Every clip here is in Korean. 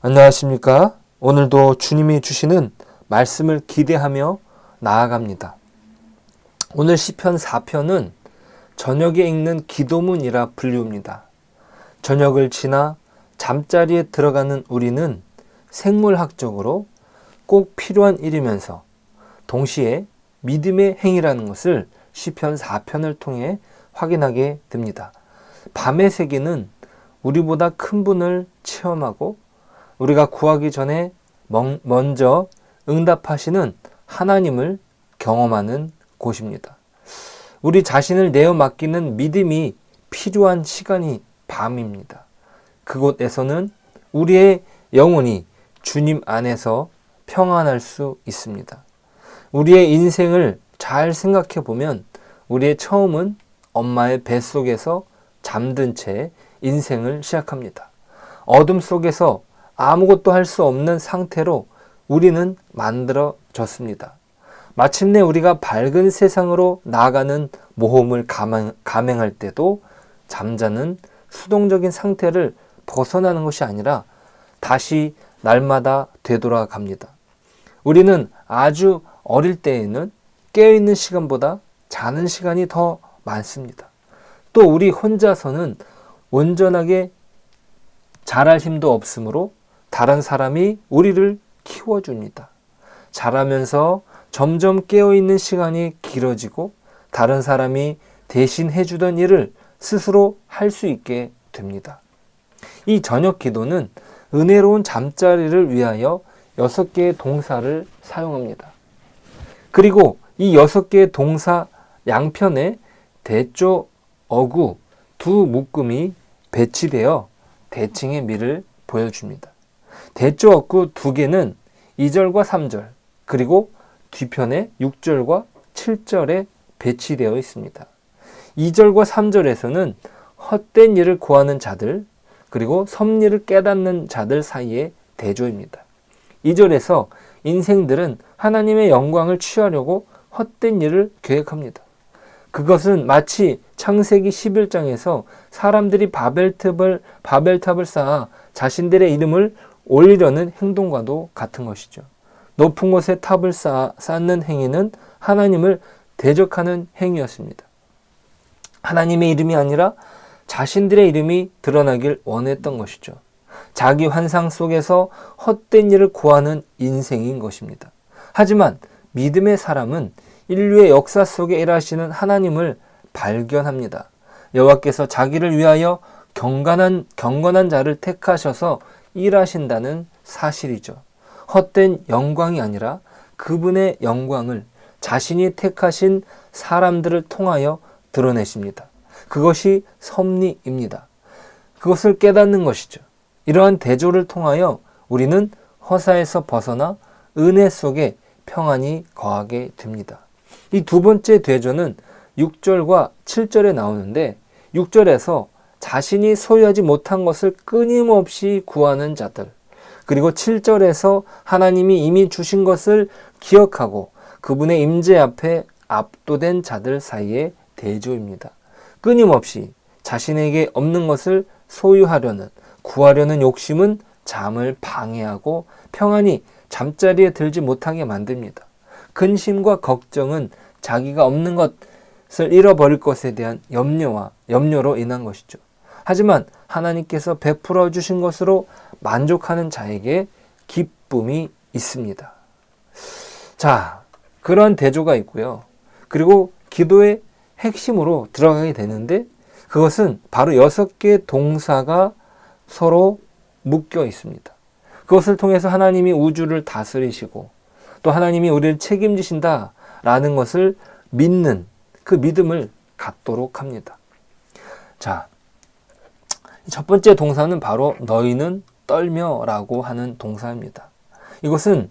안녕하십니까? 오늘도 주님이 주시는 말씀을 기대하며 나아갑니다. 오늘 시편 4편은 저녁에 읽는 기도문이라 불리웁니다. 저녁을 지나 잠자리에 들어가는 우리는 생물학적으로 꼭 필요한 일이면서 동시에 믿음의 행위라는 것을 시편 4편을 통해 확인하게 됩니다. 밤의 세계는 우리보다 큰 분을 체험하고 우리가 구하기 전에 먼저 응답하시는 하나님을 경험하는 곳입니다. 우리 자신을 내어 맡기는 믿음이 필요한 시간이 밤입니다. 그곳에서는 우리의 영혼이 주님 안에서 평안할 수 있습니다. 우리의 인생을 잘 생각해 보면 우리의 처음은 엄마의 뱃속에서 잠든 채 인생을 시작합니다. 어둠 속에서 아무것도 할 수 없는 상태로 우리는 만들어졌습니다. 마침내 우리가 밝은 세상으로 나아가는 모험을 감행할 때도 잠자는 수동적인 상태를 벗어나는 것이 아니라 다시 날마다 되돌아갑니다. 우리는 아주 어릴 때에는 깨어있는 시간보다 자는 시간이 더 많습니다. 또 우리 혼자서는 온전하게 자랄 힘도 없으므로 다른 사람이 우리를 키워줍니다. 자라면서 점점 깨어있는 시간이 길어지고 다른 사람이 대신 해주던 일을 스스로 할 수 있게 됩니다. 이 저녁 기도는 은혜로운 잠자리를 위하여 6개의 동사를 사용합니다. 그리고 이 6개의 동사 양편에 대조, 어구, 두 묶음이 배치되어 대칭의 미를 보여줍니다. 대조 어구 2개는 2절과 3절 그리고 뒤편에 6절과 7절에 배치되어 있습니다. 2절과 3절에서는 헛된 일을 구하는 자들 그리고 섭리를 깨닫는 자들 사이의 대조입니다. 2절에서 인생들은 하나님의 영광을 취하려고 헛된 일을 계획합니다. 그것은 마치 창세기 11장에서 사람들이 바벨탑을 쌓아 자신들의 이름을 올리려는 행동과도 같은 것이죠. 높은 곳에 탑을 쌓는 행위는 하나님을 대적하는 행위였습니다. 하나님의 이름이 아니라 자신들의 이름이 드러나길 원했던 것이죠. 자기 환상 속에서 헛된 일을 구하는 인생인 것입니다. 하지만 믿음의 사람은 인류의 역사 속에 일하시는 하나님을 발견합니다. 여호와께서 자기를 위하여 경건한 자를 택하셔서 일하신다는 사실이죠. 헛된 영광이 아니라 그분의 영광을 자신이 택하신 사람들을 통하여 드러내십니다. 그것이 섭리입니다. 그것을 깨닫는 것이죠. 이러한 대조를 통하여 우리는 허사에서 벗어나 은혜 속에 평안이 거하게 됩니다. 이 두 번째 대조는 6절과 7절에 나오는데 6절에서 자신이 소유하지 못한 것을 끊임없이 구하는 자들 그리고 7절에서 하나님이 이미 주신 것을 기억하고 그분의 임재 앞에 압도된 자들 사이의 대조입니다. 끊임없이 자신에게 없는 것을 소유하려는 구하려는 욕심은 잠을 방해하고 평안히 잠자리에 들지 못하게 만듭니다. 근심과 걱정은 자기가 없는 것을 잃어버릴 것에 대한 염려로 인한 것이죠. 하지만 하나님께서 베풀어 주신 것으로 만족하는 자에게 기쁨이 있습니다. 자, 그런 대조가 있고요. 그리고 기도의 핵심으로 들어가게 되는데 그것은 바로 6개의 동사가 서로 묶여 있습니다. 그것을 통해서 하나님이 우주를 다스리시고 또 하나님이 우리를 책임지신다라는 것을 믿는 그 믿음을 갖도록 합니다. 자, 첫 번째 동사는 바로 너희는 떨며라고 하는 동사입니다. 이것은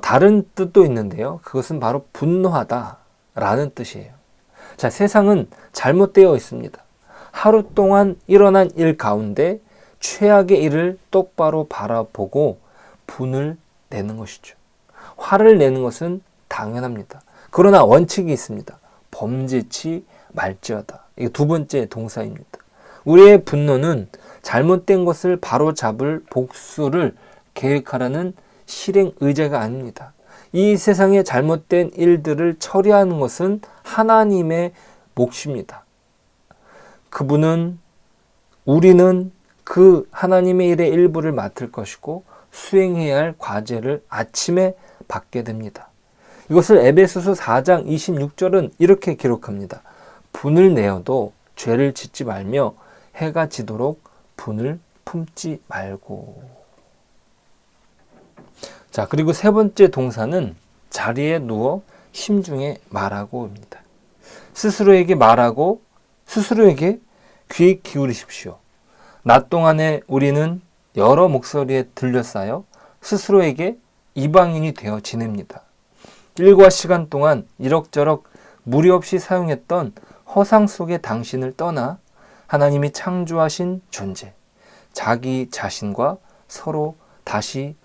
다른 뜻도 있는데요. 그것은 바로 분노하다라는 뜻이에요. 자, 세상은 잘못되어 있습니다. 하루 동안 일어난 일 가운데 최악의 일을 똑바로 바라보고 분을 내는 것이죠. 화를 내는 것은 당연합니다. 그러나 원칙이 있습니다. 범죄치 말지어다. 이게 두 번째 동사입니다. 우리의 분노는 잘못된 것을 바로잡을 복수를 계획하라는 실행 의제가 아닙니다. 이 세상의 잘못된 일들을 처리하는 것은 하나님의 몫입니다. 우리는 그 하나님의 일의 일부를 맡을 것이고 수행해야 할 과제를 아침에 받게 됩니다. 이것을 에베소서 4장 26절은 이렇게 기록합니다. 분을 내어도 죄를 짓지 말며 해가 지도록 분을 품지 말고. 자, 그리고 세 번째 동사는 자리에 누워 심중에 말하고입니다. 스스로에게 말하고 스스로에게 귀 기울이십시오. 낮 동안에 우리는 여러 목소리에 들려싸여 스스로에게 이방인이 되어 지냅니다. 일과 시간 동안 이럭저럭 무리 없이 사용했던 허상 속의 당신을 떠나 하나님이 창조하신 존재, 자기 자신과 서로 다시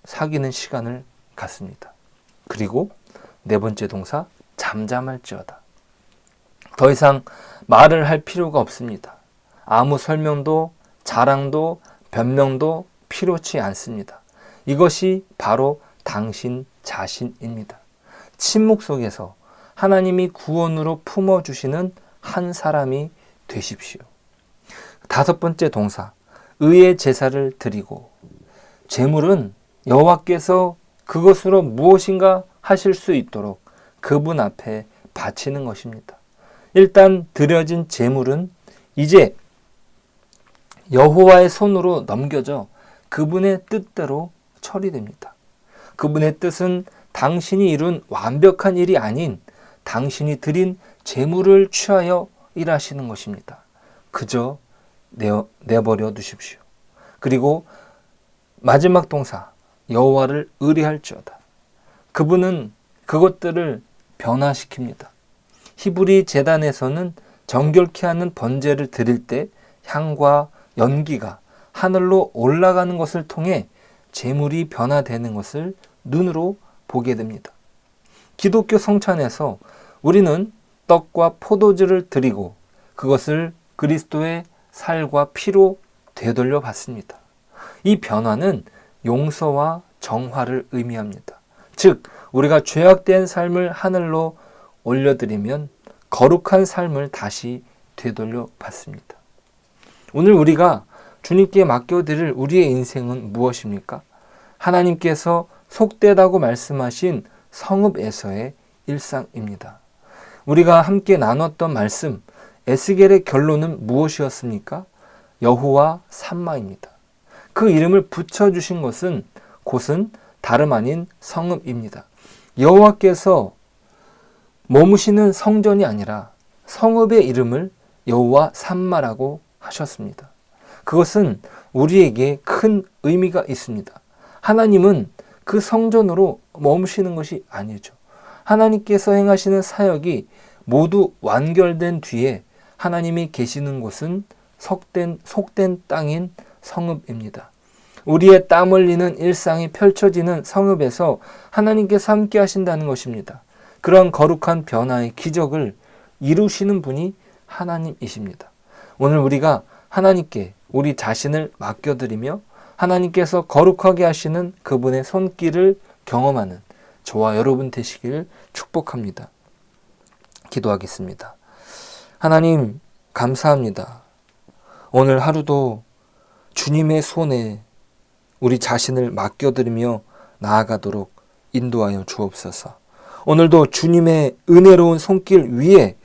사귀는 시간을 갖습니다. 그리고 네 번째 동사, 잠잠할지어다. 더 이상 말을 할 필요가 없습니다. 아무 설명도 자랑도 변명도 필요치 않습니다. 이것이 바로 당신 자신입니다. 침묵 속에서 하나님이 구원으로 품어주시는 한 사람이 되십시오. 다섯 번째 동사, 의의 제사를 드리고. 제물은 여호와께서 그것으로 무엇인가 하실 수 있도록 그분 앞에 바치는 것입니다. 일단 드려진 제물은 이제 여호와의 손으로 넘겨져 그분의 뜻대로 처리됩니다. 그분의 뜻은 당신이 이룬 완벽한 일이 아닌 당신이 드린 제물을 취하여 일하시는 것입니다. 그저 내버려 두십시오. 그리고 마지막 동사, 여호와를 의뢰할지어다. 그분은 그것들을 변화시킵니다. 히브리 제단에서는 정결케 하는 번제를 드릴 때 향과 연기가 하늘로 올라가는 것을 통해 제물이 변화되는 것을 눈으로 보게 됩니다. 기독교 성찬에서 우리는 떡과 포도주를 드리고 그것을 그리스도의 살과 피로 되돌려 받습니다. 이 변화는 용서와 정화를 의미합니다. 즉, 우리가 죄악된 삶을 하늘로 올려드리면 거룩한 삶을 다시 되돌려 받습니다. 오늘 우리가 주님께 맡겨드릴 우리의 인생은 무엇입니까? 하나님께서 속되다고 말씀하신 성읍에서의 일상입니다. 우리가 함께 나눴던 말씀, 에스겔의 결론은 무엇이었습니까? 여호와 삼마입니다. 그 이름을 붙여주신 것은 곳은 다름 아닌 성읍입니다. 여호와께서 머무시는 성전이 아니라 성읍의 이름을 여호와 삼마라고 하셨습니다. 그것은 우리에게 큰 의미가 있습니다. 하나님은 그 성전으로 머무시는 것이 아니죠. 하나님께서 행하시는 사역이 모두 완결된 뒤에 하나님이 계시는 곳은 속된 땅인 성읍입니다. 우리의 땀 흘리는 일상이 펼쳐지는 성읍에서 하나님께서 함께 하신다는 것입니다. 그런 거룩한 변화의 기적을 이루시는 분이 하나님이십니다. 오늘 우리가 하나님께 우리 자신을 맡겨드리며 하나님께서 거룩하게 하시는 그분의 손길을 경험하는 저와 여러분 되시길 축복합니다. 기도하겠습니다. 하나님, 감사합니다. 오늘 하루도 주님의 손에 우리 자신을 맡겨드리며 나아가도록 인도하여 주옵소서. 오늘도 주님의 은혜로운 손길 위에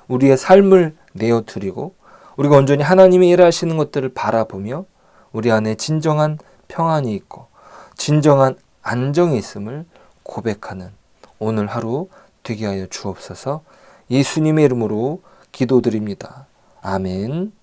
우리의 삶을 내어드리고 우리가 온전히 하나님이 일하시는 것들을 바라보며 우리 안에 진정한 평안이 있고 진정한 안정이 있음을 고백하는 오늘 하루 되게 하여 주옵소서. 예수님의 이름으로 기도드립니다. 아멘.